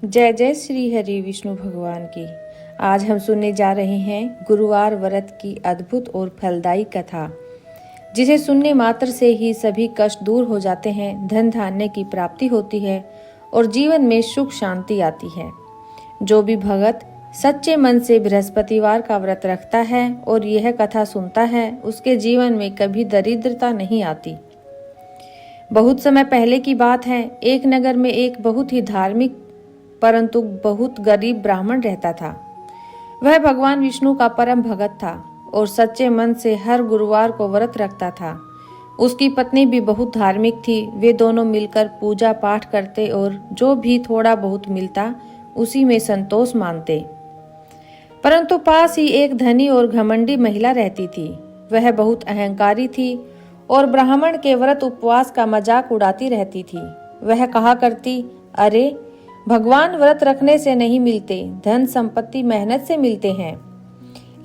जय जय श्री हरि विष्णु भगवान की। आज हम सुनने जा रहे हैं गुरुवार व्रत की अद्भुत और फलदायी कथा, जिसे सुनने मात्र से ही सभी कष्ट दूर हो जाते हैं, धन धान्य की प्राप्ति होती है और जीवन में सुख शांति आती है। जो भी भगत सच्चे मन से बृहस्पतिवार का व्रत रखता है और यह कथा सुनता है, उसके जीवन में कभी दरिद्रता नहीं आती। बहुत समय पहले की बात है, एक नगर में एक बहुत ही धार्मिक परंतु बहुत गरीब ब्राह्मण रहता था। वह भगवान विष्णु का परम भगत था और सच्चे मन से हर गुरुवार को व्रत रखता था। उसकी पत्नी भी बहुत धार्मिक थी। वे दोनों मिलकर पूजा पाठ करते और जो भी थोड़ा बहुत मिलता उसी में संतोष मानते। परंतु पास ही एक धनी और घमंडी महिला रहती थी। वह बहुत अहंकारी थी और ब्राह्मण के व्रत उपवास का मजाक उड़ाती रहती थी। वह कहा करती, अरे भगवान व्रत रखने से नहीं मिलते, धन संपत्ति मेहनत से मिलते हैं।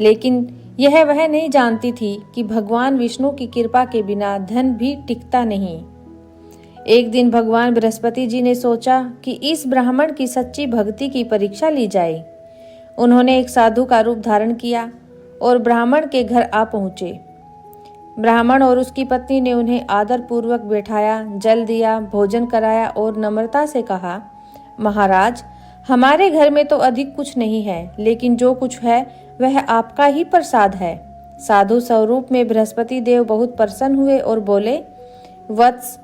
लेकिन यह वह नहीं जानती थी कि भगवान विष्णु की कृपा के बिना धन भी टिकता नहीं। एक दिन भगवान बृहस्पति जी ने सोचा कि इस ब्राह्मण की सच्ची भक्ति की परीक्षा ली जाए। उन्होंने एक साधु का रूप धारण किया और ब्राह्मण के घर आ पहुंचे। ब्राह्मण और उसकी पत्नी ने उन्हें आदर पूर्वक बैठाया, जल दिया, भोजन कराया और नम्रता से कहा, महाराज, हमारे घर में तो अधिक कुछ नहीं है, लेकिन जो कुछ है वह आपका ही प्रसाद है। साधु स्वरूप में बृहस्पति देव बहुत प्रसन्न हुए और बोले, वत्स,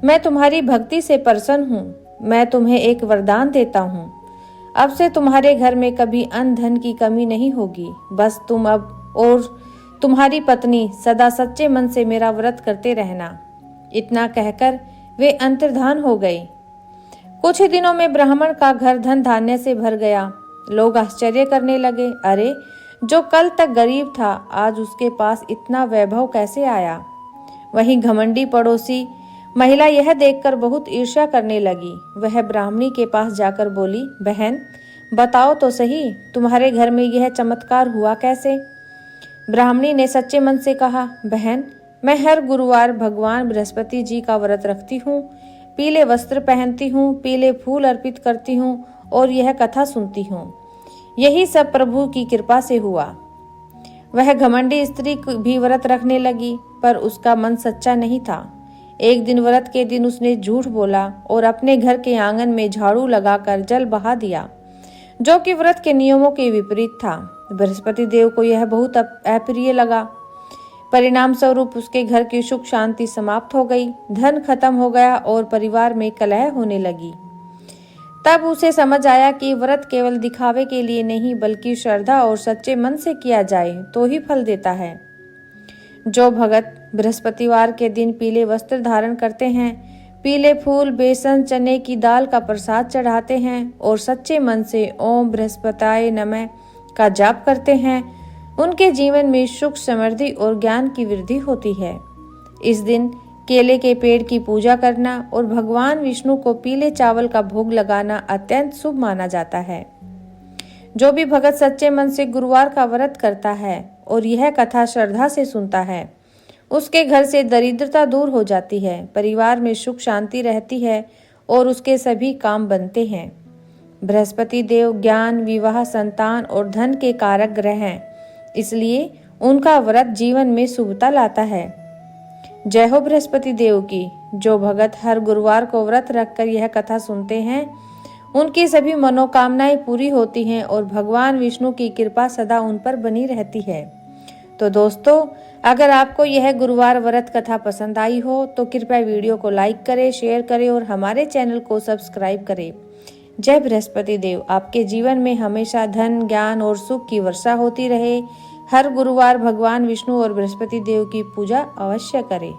मैं तुम्हारी भक्ति से प्रसन्न हूँ। मैं तुम्हें एक वरदान देता हूँ। अब से तुम्हारे घर में कभी अन्न धन की कमी नहीं होगी। बस तुम अब और तुम्हारी पत्नी सदा सच्चे मन से मेरा व्रत करते रहना। इतना कहकर वे अंतर्धान हो गए। कुछ ही दिनों में ब्राह्मण का घर धन धान्य से भर गया। लोग आश्चर्य करने लगे, अरे जो कल तक गरीब था, आज उसके पास इतना वैभव कैसे आया। वहीं घमंडी पड़ोसी महिला यह देखकर बहुत ईर्ष्या करने लगी। वह ब्राह्मणी के पास जाकर बोली, बहन बताओ तो सही, तुम्हारे घर में यह चमत्कार हुआ कैसे। ब्राह्मणी ने सच्चे मन से कहा, बहन, मैं हर गुरुवार भगवान बृहस्पति जी का व्रत रखती हूँ, पीले वस्त्र पहनती हूँ, पीले फूल अर्पित करती हूँ और यह कथा सुनती हूँ। यही सब प्रभु की कृपा से हुआ। वह घमंडी स्त्री भी व्रत रखने लगी, पर उसका मन सच्चा नहीं था। एक दिन व्रत के दिन उसने झूठ बोला और अपने घर के आंगन में झाड़ू लगाकर जल बहा दिया, जो कि व्रत के नियमों के विपरीत था। बृहस्पति देव को यह बहुत अप्रिय लगा। परिणाम स्वरूप उसके घर की सुख शांति समाप्त हो गई, धन खत्म हो गया और परिवार में कलह होने लगी। तब उसे समझ आया कि व्रत केवल दिखावे के लिए नहीं, बल्कि श्रद्धा और सच्चे मन से किया जाए तो ही फल देता है। जो भगत बृहस्पतिवार के दिन पीले वस्त्र धारण करते हैं, पीले फूल, बेसन, चने की दाल का प्रसाद चढ़ाते हैं और सच्चे मन से ओम बृहस्पताय नमः का जाप करते हैं, उनके जीवन में सुख, समृद्धि और ज्ञान की वृद्धि होती है। इस दिन केले के पेड़ की पूजा करना और भगवान विष्णु को पीले चावल का भोग लगाना अत्यंत शुभ माना जाता है। जो भी भगत सच्चे मन से गुरुवार का व्रत करता है और यह कथा श्रद्धा से सुनता है, उसके घर से दरिद्रता दूर हो जाती है, परिवार में सुख शांति रहती है और उसके सभी काम बनते हैं। बृहस्पति देव ज्ञान, विवाह, संतान और धन के कारक ग्रह हैं, इसलिए उनका व्रत जीवन में शुभता लाता है। जय हो बृहस्पति देव की। जो भगत हर गुरुवार को व्रत रखकर यह कथा सुनते हैं, उनकी सभी मनोकामनाएं पूरी होती हैं और भगवान विष्णु की कृपा सदा उन पर बनी रहती है। तो दोस्तों, अगर आपको यह गुरुवार व्रत कथा पसंद आई हो तो कृपया वीडियो को लाइक करें, शेयर करें और हमारे चैनल को सब्सक्राइब करें। जय बृहस्पति देव। आपके जीवन में हमेशा धन, ज्ञान और सुख की वर्षा होती रहे। हर गुरुवार भगवान विष्णु और बृहस्पति देव की पूजा अवश्य करें।